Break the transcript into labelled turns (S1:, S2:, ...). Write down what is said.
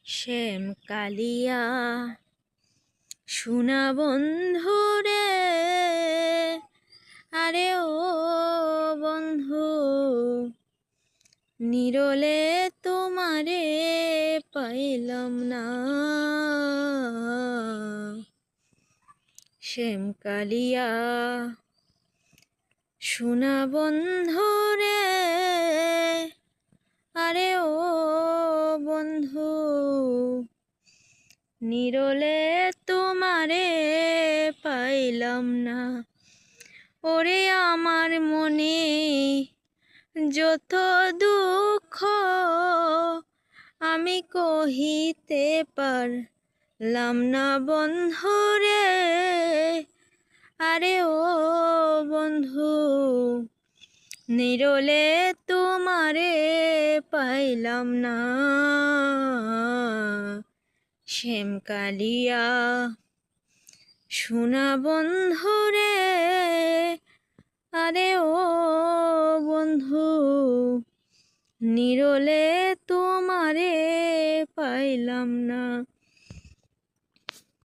S1: শ্যাম কালিয়া সোনা বন্ধু রে, আরে ও বন্ধু, নিরলে তোমারে পাইলাম না। শ্যাম কালিয়া সোনা বন্ধু রে, আরে ও বন্ধু, নিরলে তোমারে পাইলাম না। ওরে আমার মনে যত দুঃখ আমি কহিতে পারলাম না বন্ধু রে, আরে ও বন্ধু, নিরলে তোমারে পাইলাম না। শ্যাম কালিয়া সোনা বন্ধু রে, আরে ও বন্ধু, নিরলে তোমারে পাইলাম না।